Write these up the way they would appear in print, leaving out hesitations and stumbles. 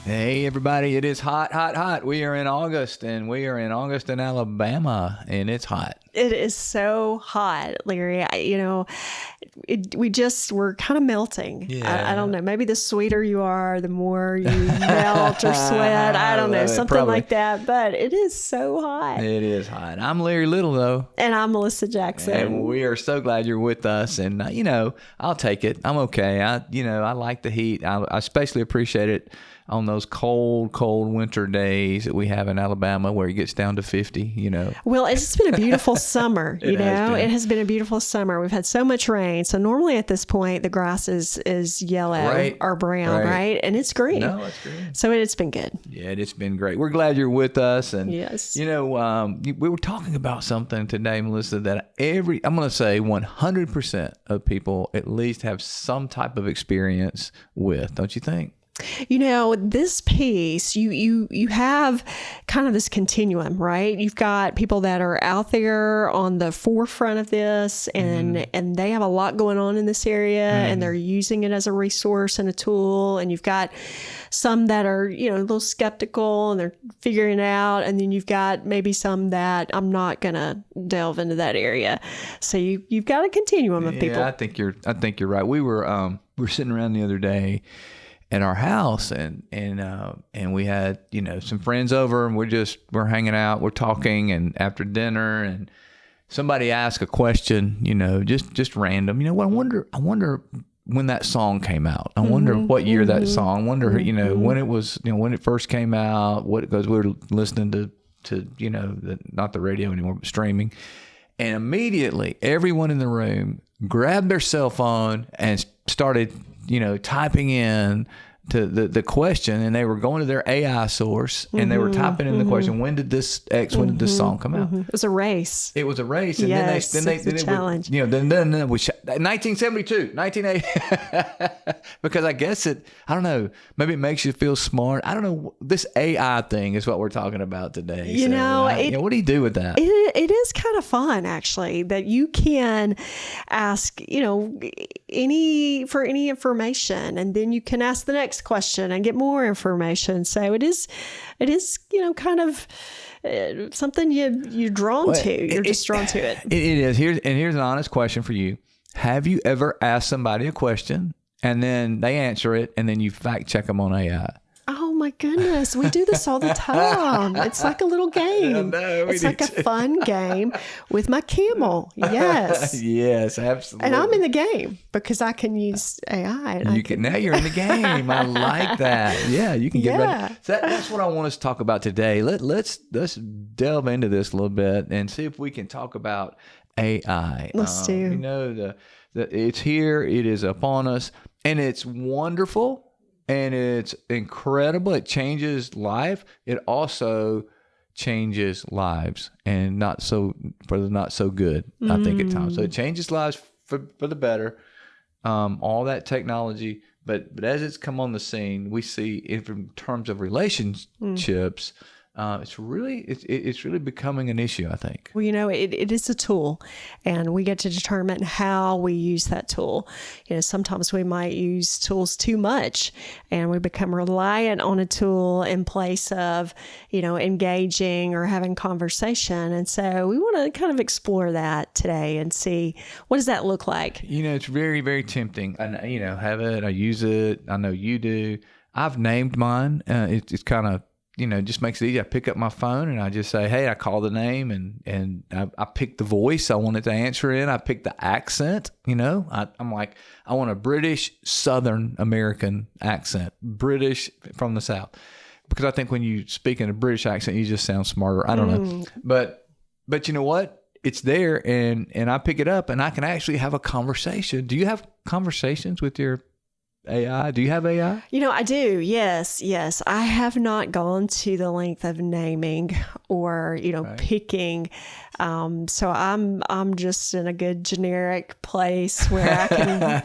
Hey everybody, it is hot, hot, hot. We are in August and we are in August in Alabama and it's hot. It is so hot, Larry. We're kind of melting. Yeah. I don't know. Maybe the sweeter you are, the more you melt or sweat. I don't know. Something Probably. like that. But it is so hot. It is hot. I'm Larry Little though. And I'm Melissa Jackson. And we are so glad you're with us. And I'll take it. I'm okay. I like the heat. I especially appreciate it on those cold winter days that we have in Alabama where it gets down to 50, Well, it's been a beautiful summer, It has been a beautiful summer. We've had so much rain. So normally at this point, the grass is yellow Right. or brown, right? And it's green. No, it's green. So it's been good. Yeah, it's been great. We're glad you're with us. And, Yes. we were talking about something today, Melissa, that I'm going to say 100% of people at least have some type of experience with, don't you think? This piece, you have kind of this continuum, right? You've got people that are out there on the forefront of this and they have a lot going on in this area and they're using it as a resource and a tool. And you've got some that are, a little skeptical and they're figuring it out. And then you've got maybe some that I'm not going to delve into that area. So you've got a continuum of people. Yeah, I think you're right. We were sitting around the other day at our house and we had some friends over and we're hanging out, we're talking, and after dinner, and somebody asked a question, just random, I wonder when that song came out. I wonder what year that song, I wonder when it was, when it first came out, because we were listening to not the radio anymore, but streaming. And immediately everyone in the room grabbed their cell phone and started typing in to the question, and they were going to their AI source and they were typing in the question, when did this song come out? It was a race. It was a race. And yes, then it's a challenge. Then we 1972, 1980, because I guess I don't know, maybe it makes you feel smart. I don't know. This AI thing is what we're talking about today. What do you do with that? It is kind of fun, actually, that you can ask, any information, and then you can ask the next question and get more information. So it is, kind of something you're drawn to. You're just drawn to it. It is. Here's an honest question for you. Have you ever asked somebody a question and then they answer it and then you fact check them on AI? Oh my goodness. We do this all the time. It's like a little game. It's like a fun game with my camel. Yes. Yes, absolutely. And I'm in the game because I can use AI. Now you're in the game. I like that. Yeah, you can get ready. So that's what I want us to talk about today. Let's delve into this a little bit and see if we can talk about AI. Let's do. It's here. It is upon us, and it's wonderful. And it's incredible. It changes life. It also changes lives, and not so good, I think, at times. So it changes lives for the better, all that technology. But as it's come on the scene, we see in terms of relationships, it's really becoming an issue, I think. Well, it is a tool, and we get to determine how we use that tool. Sometimes we might use tools too much, and we become reliant on a tool in place of, engaging or having conversation. And so we want to kind of explore that today and see, what does that look like? It's very, very tempting. I have it. I use it. I know you do. I've named mine. It's kind of, just makes it easy. I pick up my phone and I just say, hey, I call the name and I pick the voice I want it to answer in. I pick the accent, I'm like, I want a British Southern American accent, British from the South. Because I think when you speak in a British accent, you just sound smarter. I don't know. But you know what? It's there and I pick it up and I can actually have a conversation. Do you have conversations with your AI? Do you have AI? I do. Yes. I have not gone to the length of naming or, picking. So I'm just in a good generic place where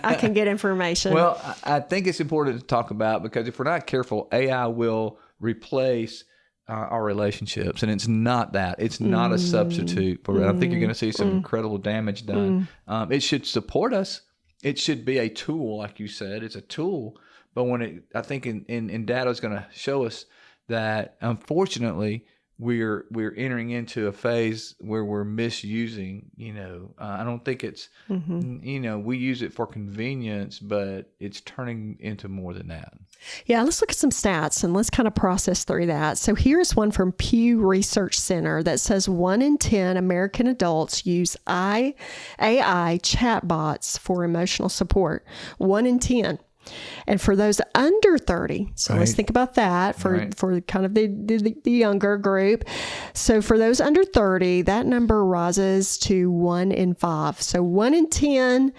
I can get information. Well, I think it's important to talk about, because if we're not careful, AI will replace our relationships, and it's not that. It's not a substitute for it. I think you're going to see some incredible damage done. It should support us. It should be a tool, like you said. It's a tool, But I think in data is going to show us that unfortunately we're entering into a phase where we're misusing. I don't think it's we use it for convenience, but it's turning into more than that. Yeah, let's look at some stats and let's kind of process through that. So here's one from Pew Research Center that says 1 in 10 American adults use AI chatbots for emotional support. 1 in 10. And for those under 30, so let's think about that for kind of the younger group. So for those under 30, that number rises to 1 in 5. So 1 in 10.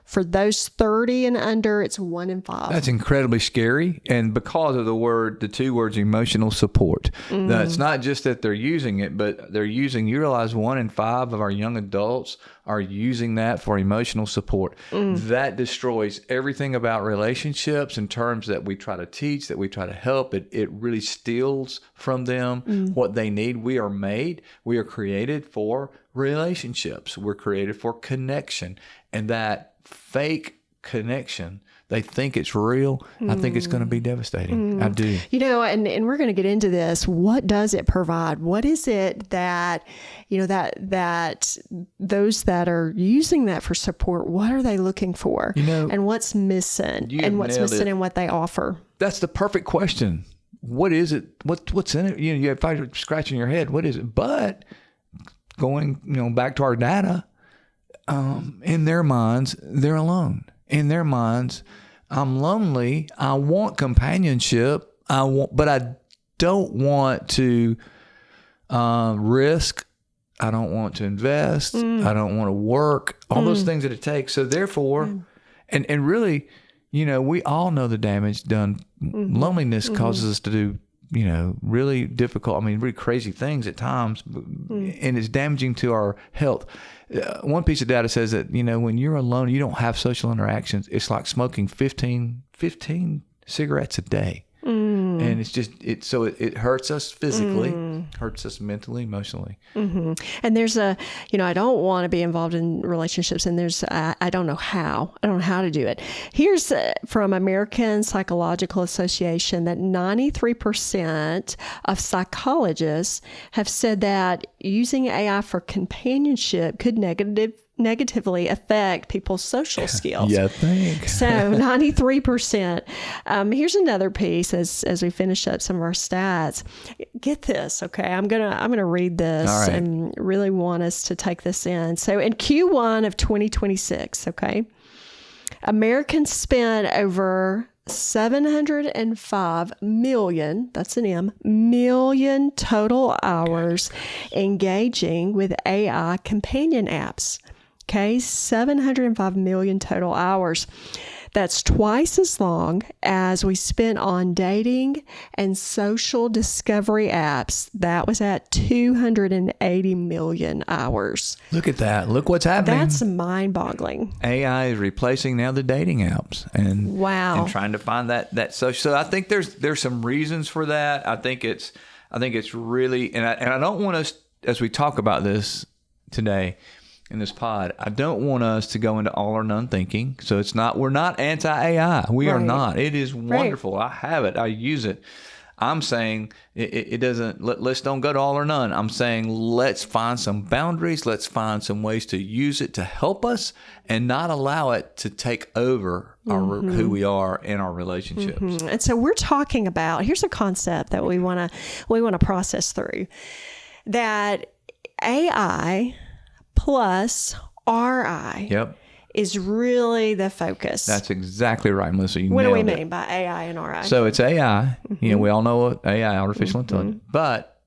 For those 30 and under, it's 1 in 5. That's incredibly scary. And because of the 2 words, emotional support. It's not just that they're using it, but you realize 1 in 5 of our young adults are using that for emotional support. That destroys everything about relationships in terms that we try to teach, that we try to help. It really steals from them what they need. We are created for relationships. We're created for connection. And that fake connection, they think it's real. I think it's going to be devastating. I do. And we're going to get into this. What does it provide? What is it that, that those that are using that for support, what are they looking for? And what's missing? And what's missing in what they offer? That's the perfect question. What is it? What's in it? If you're scratching your head, what is it? But going, back to our data, in their minds, they're alone. In their minds, I'm lonely. I want companionship. But I don't want to risk. I don't want to invest. I don't want to work. All those things that it takes. So therefore, and really, we all know the damage done. Loneliness causes us to do, really difficult, really crazy things at times, and it's damaging to our health. One piece of data says that, when you're alone, you don't have social interactions. It's like smoking 15 cigarettes a day. And it's just, it hurts us physically, hurts us mentally, emotionally. And there's I don't want to be involved in relationships, and I don't know how. I don't know how to do it. Here's from American Psychological Association that 93% of psychologists have said that using AI for companionship could negatively affect people's social skills. Yeah, thanks. So 93%. Here's another piece as we finish up some of our stats. Get this, okay? I'm gonna read this and really want us to take this in. So in Q1 of 2026, okay, Americans spent over 705 million, that's an M, million total hours engaging with AI companion apps. Okay, 705 million total hours. That's twice as long as we spent on dating and social discovery apps. That was at 280 million hours. Look at that. Look what's happening. That's mind-boggling. AI is replacing now the dating apps and trying to find that social. So I think there's some reasons for that. I think it's really, and I don't want us, as we talk about this today in this pod, I don't want us to go into all or none thinking. So we're not anti-AI. We are not. It is wonderful. I have it. I use it. I'm saying it doesn't, let's don't go to all or none. I'm saying let's find some boundaries. Let's find some ways to use it to help us and not allow it to take over who we are in our relationships. And so we're talking about, here's a concept that we want to process through, that AI plus RI is really the focus. That's exactly right, Melissa. What do we mean by AI and RI? So it's AI. We all know what AI, artificial intelligence. But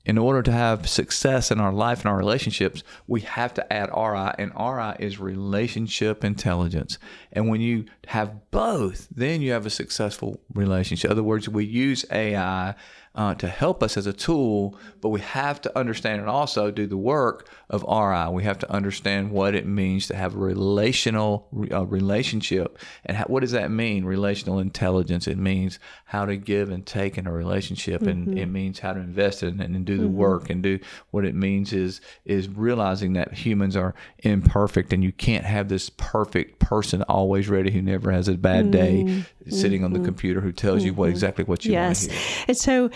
in order to have success in our life and our relationships, we have to add RI, and RI is relationship intelligence. And when you have both, then you have a successful relationship. In other words, we use AI to help us as a tool, but we have to understand and also do the work of RI. We have to understand what it means to have a relationship. And what does that mean? Relational intelligence. It means how to give and take in a relationship. And it means how to invest in it and do the work and do what it means is realizing that humans are imperfect and you can't have this perfect person always ready who never has a bad day sitting on the computer who tells you exactly what you want to hear. And so,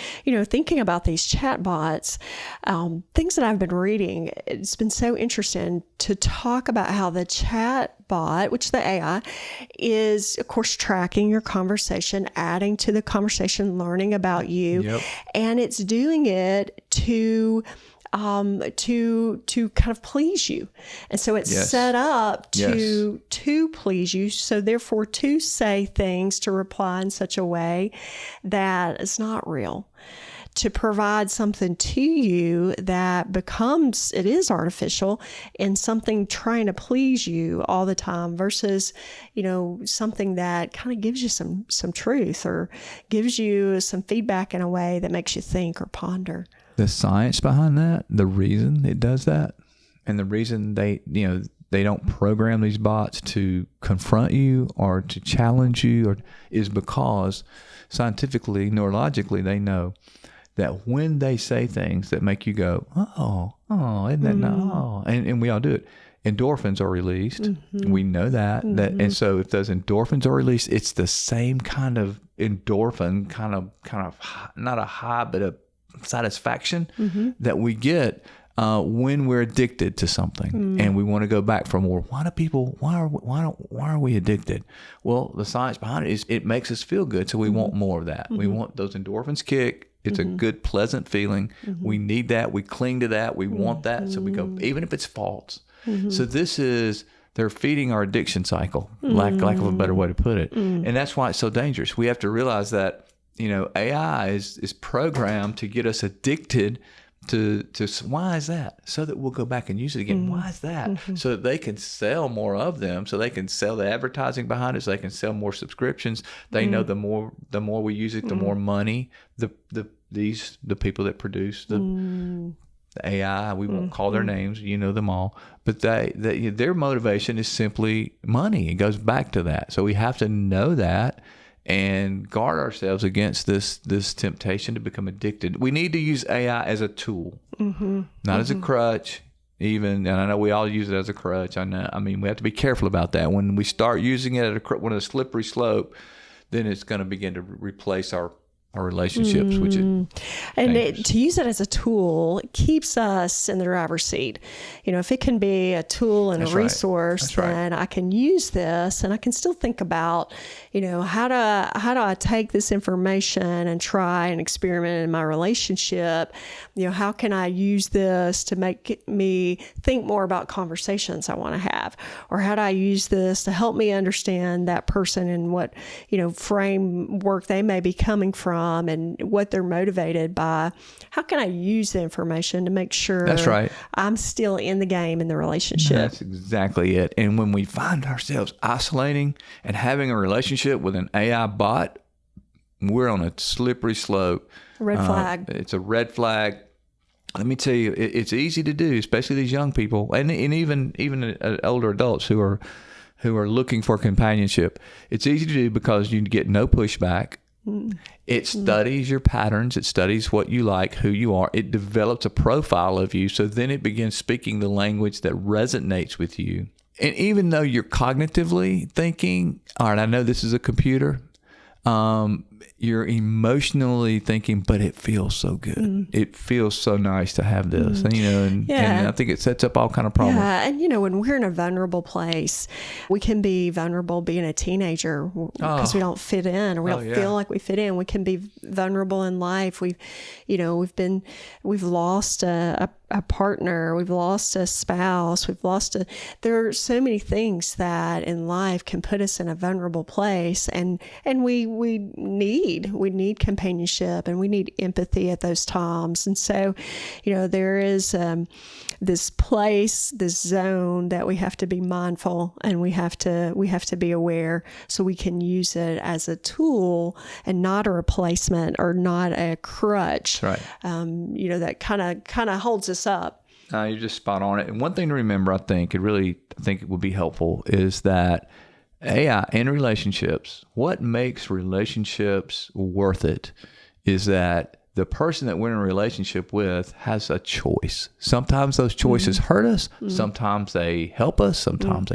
thinking about these chatbots, things that I've been reading, it's been so interesting to talk about how the chatbot, which the AI, is, of course, tracking your conversation, adding to the conversation, learning about you, and it's doing it to kind of please you. And so it's set up to please you. So therefore to say things, to reply in such a way that is not real, to provide something to you that it is artificial and something trying to please you all the time versus, something that kind of gives you some truth or gives you some feedback in a way that makes you think or ponder. The science behind that, the reason it does that, and the reason they don't program these bots to confront you or to challenge you is because scientifically, neurologically, they know that when they say things that make you go, oh, isn't that no? And we all do it. Endorphins are released. We know that. And so if those endorphins are released, it's the same kind of endorphin, kind of not a high, but a satisfaction that we get when we're addicted to something and we want to go back for more. Why are we addicted? Well, the science behind it is it makes us feel good, so we want more of that. We want those endorphins kick. It's a good, pleasant feeling. We need that. We cling to that. We want that. So we go, even if it's false. So they're feeding our addiction cycle, lack of a better way to put it. And that's why it's so dangerous. We have to realize that AI is programmed to get us addicted to why is that? So that we'll go back and use it again. Why is that? So that they can sell more of them, so they can sell the advertising behind it, so they can sell more subscriptions. They know the more we use it, the more money the people that produce the AI, we won't call their names, them all, but their motivation is simply money. It goes back to that. So we have to know that and guard ourselves against this temptation to become addicted. We need to use AI as a tool, not as a crutch. And I know we all use it as a crutch. I mean, we have to be careful about that. When we start using it at a slippery slope, then it's going to begin to replace our relationships, which is to use it as a tool keeps us in the driver's seat. If it can be a tool and a resource, then I can use this and I can still think about, how do I take this information and try and experiment in my relationship? How can I use this to make me think more about conversations I want to have? Or how do I use this to help me understand that person and what, framework they may be coming from and what they're motivated by? How can I use the information to make sure I'm still in the game in the relationship? That's exactly it. And when we find ourselves isolating and having a relationship with an AI bot, we're on a slippery slope. Red flag. It's a red flag. Let me tell you, it's easy to do, especially these young people and even older adults who are looking for companionship. It's easy to do because you get no pushback. It studies your patterns. It studies what you like, who you are. It develops a profile of you. So then it begins speaking the language that resonates with you. And even though you're cognitively thinking, all right, I know this is a computer, you're emotionally thinking, but it feels so good. It feels so nice to have this, and I think it sets up all kind of problems. Yeah, and when we're in a vulnerable place, we can be vulnerable being a teenager because we don't fit in, or we don't feel like we fit in. We can be vulnerable in life. We've lost a a partner, we've lost a spouse, there are so many things that in life can put us in a vulnerable place, and we need companionship, and we need empathy at those times. And so, there is this place, this zone that we have to be mindful, and we have to be aware, so we can use it as a tool and not a replacement or not a crutch. Right. That kind of holds us up. You're just spot on it. And one thing to remember, I think it would be helpful, is that AI in relationships, what makes relationships worth it is that the person that we're in a relationship with has a choice. Sometimes those choices hurt us. Sometimes they help us. Sometimes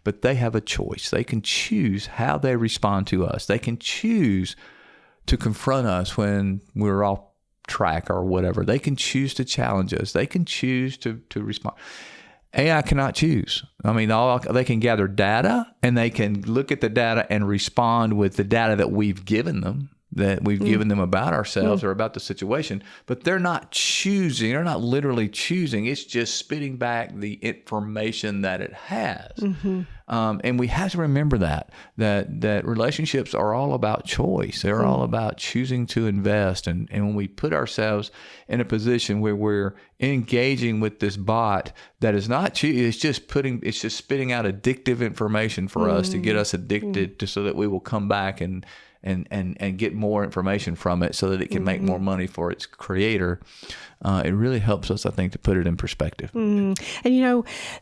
but they have a choice. They can choose how they respond to us. They can choose to confront us when we're off track or whatever. They can choose to challenge us. They can choose to respond. AI cannot choose. I mean, they can gather data, and they can look at the data and respond with the data that we've given them, given them about ourselves or about the situation, but they're not choosing. They're not literally choosing. It's just spitting back the information that it has. And we have to remember that relationships are all about choice. They're all about choosing to invest. And when we put ourselves in a position where we're engaging with this bot that is not choosing, it's just spitting out addictive information for us to get us addicted so that we will come back and get more information from it so that it can make more money for its creator. It really helps us, I think, to put it in perspective. And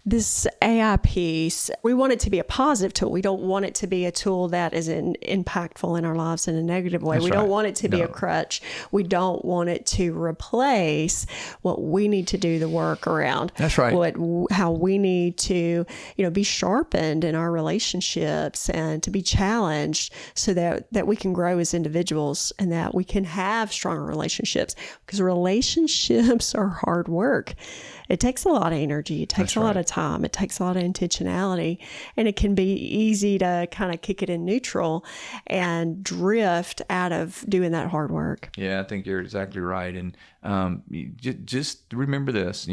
this AI piece, we want it to be a positive tool. We don't want it to be a tool that is impactful in our lives in a negative way. We don't want it to be a crutch. We don't want it to replace what we need to do the work around. That's right. How we need to, be sharpened in our relationships and to be challenged so that we can grow as individuals and that we can have stronger relationships, because relationships are hard work. It takes a lot of energy. It takes a lot of time. It takes a lot of intentionality, and it can be easy to kind of kick it in neutral and drift out of doing that hard work. Yeah, I think you're exactly right. And just remember this,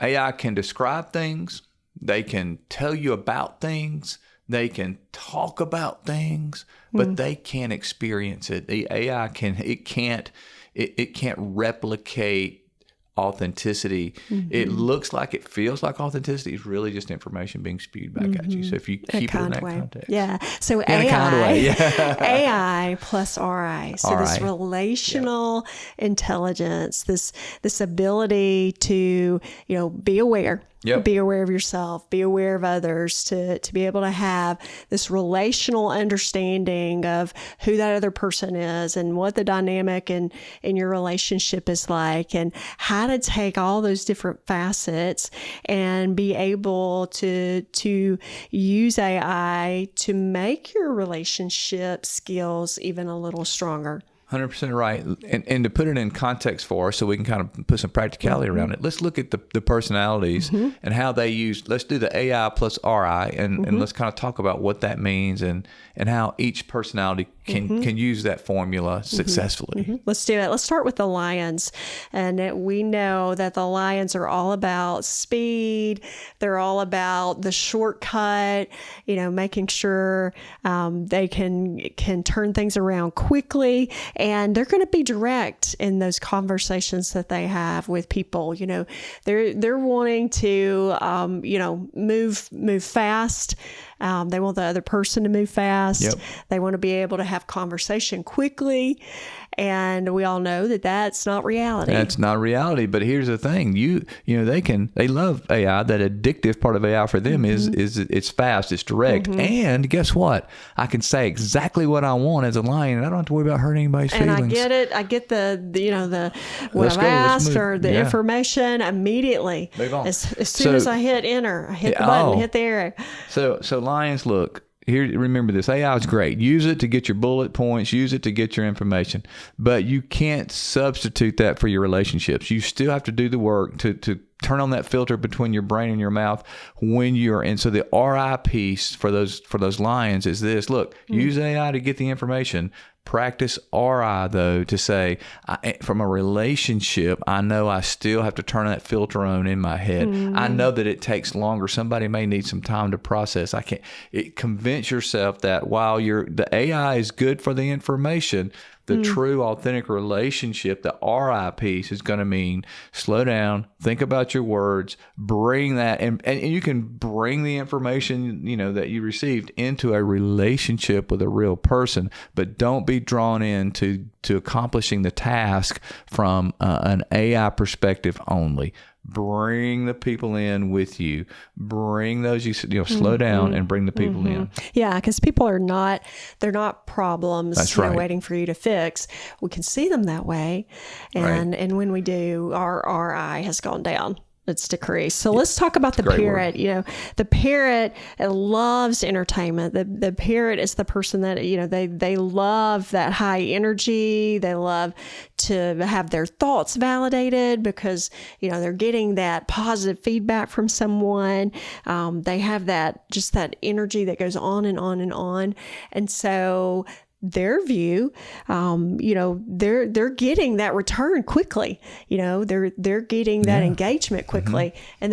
AI can describe things. They can tell you about things. They can talk about things, but they can't experience it. The AI can't replicate authenticity. It looks like it feels like authenticity. It's really just information being spewed back at you. So if you keep it in that context. Yeah. So AI plus RI. So this relational intelligence, this ability to, be aware. Yep. Be aware of yourself, be aware of others, to be able to have this relational understanding of who that other person is and what the dynamic in your relationship is like, and how to take all those different facets and be able to use AI to make your relationship skills even a little stronger. 100% right. And to put it in context for us so we can kind of put some practicality around it, let's look at the personalities and how they use, let's do the AI plus RI and let's kind of talk about what that means and how each personality can use that formula successfully. Let's do it. Let's start with the lions. And we know that the lions are all about speed. They're all about the shortcut, making sure they can turn things around quickly. And they're going to be direct in those conversations that they have with people. They're wanting to, move fast. They want the other person to move fast. Yep. They want to be able to have conversation quickly. And we all know that that's not reality. That's not reality. But here's the thing. They love AI. That addictive part of AI for them is it's fast, it's direct. And guess what? I can say exactly what I want as a lion, and I don't have to worry about hurting anybody's feelings. And I get it. I get the what I've asked or the information immediately. Move on. As soon as I hit enter, I hit the button, hit the arrow. So lions, look. Here, remember this. AI is great. Use it to get your bullet points. Use it to get your information. But you can't substitute that for your relationships. You still have to do the work to turn on that filter between your brain and your mouth when you're in. So the RI piece for those lions is this: look, use AI to get the information. Practice RI, though, to say, from a relationship, I know I still have to turn that filter on in my head. I know that it takes longer. Somebody may need some time to process. Convince yourself that while the AI is good for the information, the true, authentic relationship, the RI piece, is going to mean slow down, think about your words, bring that, and you can bring the information, that you received into a relationship with a real person, but don't be drawn into accomplishing the task from an AI perspective only. Bring the people in with you. Bring those, slow down and bring the people in. Yeah, because people they're not problems. That's right. Waiting for you to fix. We can see them that way. And when we do, our RI has gone down. It's decreased. So let's talk about the parrot. The parrot loves entertainment. The parrot is the person that, they love that high energy. They love to have their thoughts validated because, they're getting that positive feedback from someone. They have that energy that goes on and on and on. And so their view, they're getting that return quickly. They're getting that engagement quickly, and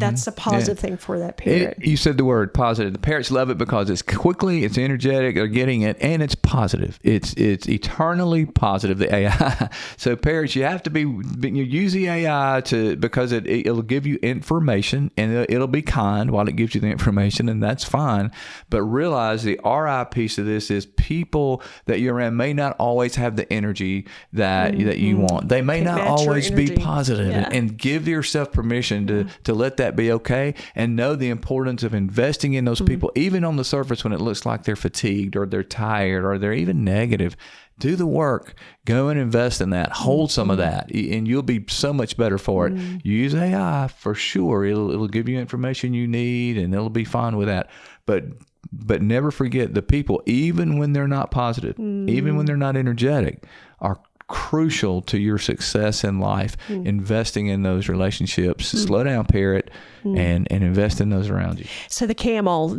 that's a positive thing for that parrot. You said the word positive. The parrots love it because it's quickly, it's energetic, they're getting it, and it's positive. It's eternally positive, the AI. So parrots, you have to use the AI because it'll give you information, and it'll be kind while it gives you the information, and that's fine. But realize the RI piece of this is people that you're around may not always have the energy that you want. They may not always be positive, and give yourself permission to let that be okay, and know the importance of investing in those people, even on the surface when it looks like they're fatigued or they're tired or they're even negative. Do the work. Go and invest in that. Hold some of that, and you'll be so much better for it. Use AI for sure. It'll give you information you need, and it'll be fine with that. But never forget the people, even when they're not positive, even when they're not energetic, are crucial to your success in life. Investing in those relationships. Slow down, parrot, and invest in those around you. So the camel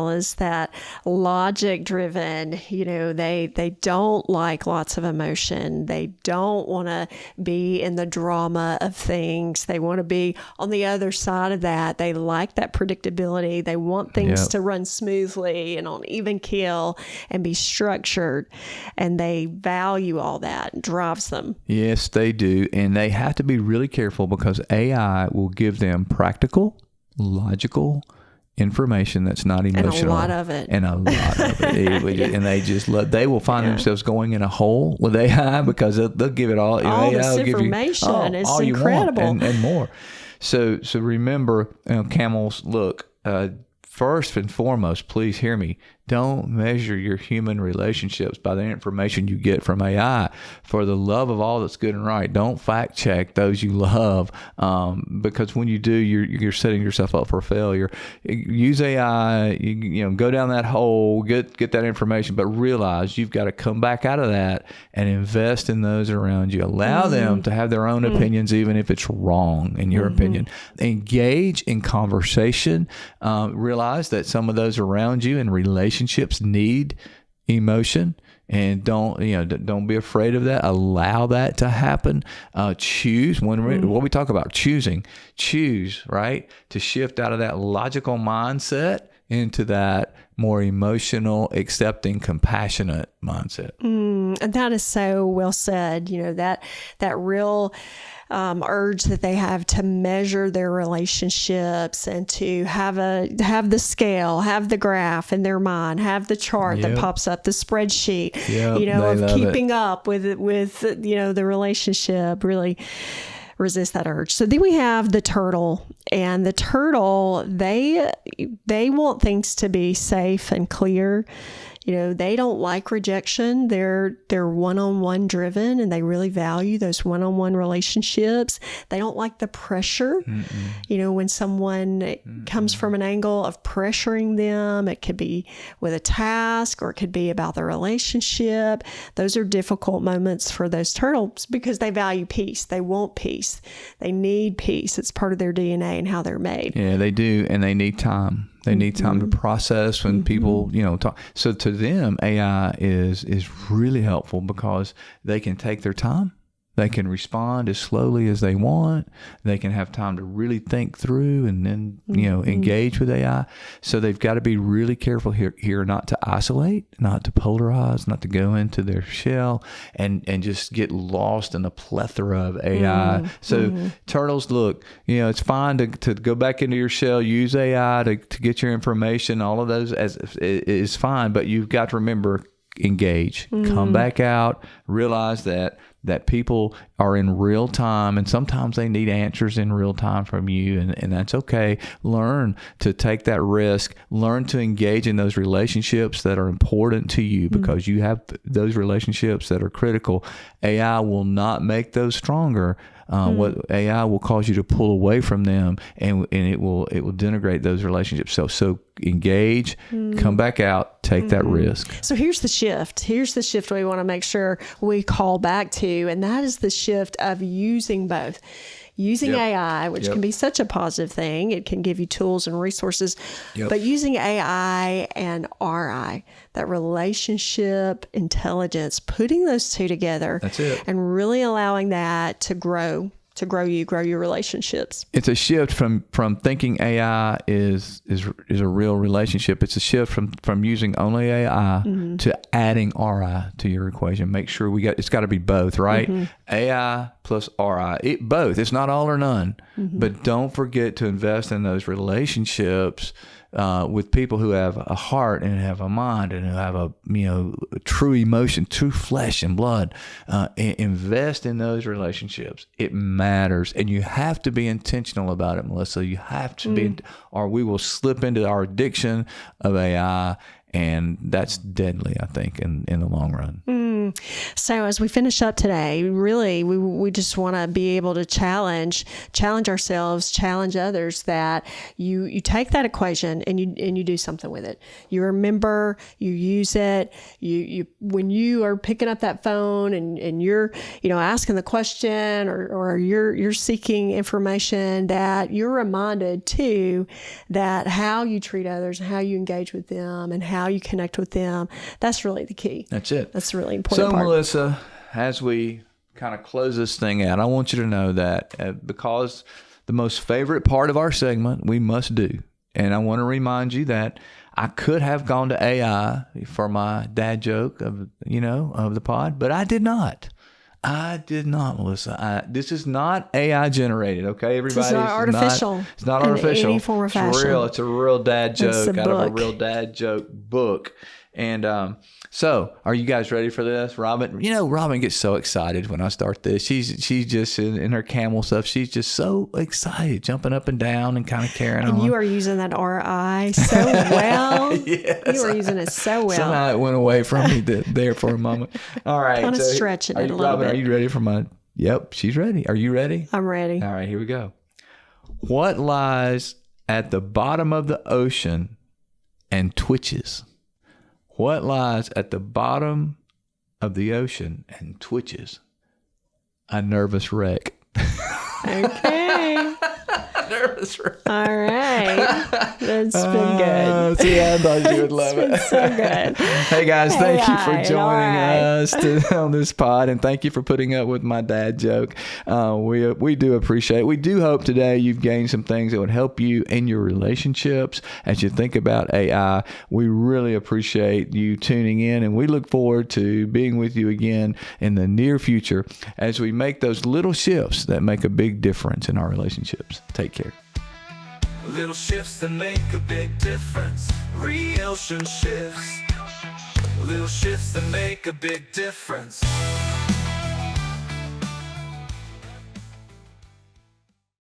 is that logic driven. They don't like lots of emotion. They don't want to be in the drama of things. They want to be on the other side of that. They like that predictability. They want things to run smoothly and on even keel and be structured, and they value all that. It drives them. Yes, they do, and they have to be really careful because AI will give them practical, logical information that's not emotional. And a lot of it. And they will find themselves going in a hole with AI because they'll give it all. All AI this will give information you is all incredible. You want and more. So remember, camels, look, first and foremost, please hear me. Don't measure your human relationships by the information you get from AI. For the love of all that's good and right, don't fact check those you love, because when you do, you're setting yourself up for failure. Use AI, go down that hole, get that information, but realize you've got to come back out of that and invest in those around you. Allow them to have their own opinions, even if it's wrong in your opinion. Engage in conversation. Realize that some of those around you in relationships need emotion, and don't be afraid of that. Allow that to happen. Choose what we talk about, choose right to shift out of that logical mindset into that more emotional, accepting, compassionate mindset. And that is so well said. That real urge that they have to measure their relationships and to have the scale, have the graph in their mind, have the chart that pops up, the spreadsheet, of keeping up with the relationship. Really resist that urge. So then we have the turtle, and the turtle, they want things to be safe and clear. They don't like rejection. They're one-on-one driven, and they really value those one-on-one relationships. They don't like the pressure. When someone comes from an angle of pressuring them, it could be with a task or it could be about the relationship. Those are difficult moments for those turtles because they value peace. They want peace. They need peace. It's part of their DNA and how they're made. Yeah, they do. And they need time. They need time to process when people, talk. So to them, AI is really helpful because they can take their time. They can respond as slowly as they want. They can have time to really think through and then, engage with AI. So they've got to be really careful here not to isolate, not to polarize, not to go into their shell and just get lost in the plethora of AI. So turtles, look, it's fine to go back into your shell, use AI to get your information. All of those is fine, but you've got to remember, engage, come back out, realize that people are in real time and sometimes they need answers in real time from you, and that's okay. Learn to take that risk, learn to engage in those relationships that are important to you because you have those relationships that are critical. AI will not make those stronger. What AI will cause you to pull away from them, and it will denigrate those relationships. So engage, come back out, take that risk. So here's the shift. Here's the shift we want to make sure we call back to, and that is the shift of using both. Using AI, which can be such a positive thing. It can give you tools and resources. But using AI and RI, that relationship intelligence, putting those two together. That's it. And really allowing that to grow your relationships. It's a shift from thinking AI is a real relationship. It's a shift from using only AI to adding RI to your equation. Make sure it's got to be both, right? AI plus RI, both. It's not all or none, but don't forget to invest in those relationships with people who have a heart and have a mind and who have a true emotion, true flesh and blood. Invest in those relationships. It matters, and you have to be intentional about it, Melissa. You have to be, or we will slip into our addiction of AI, and that's deadly, I think, in the long run. So as we finish up today, really, we just want to be able to challenge ourselves, challenge others that you take that equation and you do something with it. You remember, you use it. You when you are picking up that phone and you're asking the question or you're seeking information, that you're reminded too that how you treat others, how you engage with them, and how you connect with them. That's really the key. That's it. That's really important. So, part. Melissa, as we kind of close this thing out, I want you to know that because the most favorite part of our segment we must do, and I want to remind you that I could have gone to AI for my dad joke of the pod, but I did not. Melissa. This is not AI generated, okay? Everybody, it's not artificial. It's not artificial. In any form or fashion. It's real. It's a real dad joke out of a book. real dad joke book. And so, are you guys ready for this? Robin, Robin gets so excited when I start this. She's just in her camel stuff. She's just so excited, jumping up and down and kind of carrying on. And you are using that RI so well. Yes. You are using it so well. Somehow it went away from me there for a moment. All right. Kind of stretching it a little Robin, bit. are you ready for my... Yep, she's ready. Are you ready? I'm ready. All right, here we go. What lies at the bottom of the ocean and twitches? What lies at the bottom of the ocean and twitches? A nervous wreck. Okay. Nervous wreck. All right. That's been good. See, I thought you would love it. It's been so good. Hey guys, thank you for joining right. us on this pod, and thank you for putting up with my dad joke. We do appreciate it. We do hope today you've gained some things that would help you in your relationships as you think about AI. We really appreciate you tuning in, and we look forward to being with you again in the near future as we make those little shifts that make a big difference in our relationships. Take care. Little shifts that make a big difference. RelationShifts. Little shifts that make a big difference.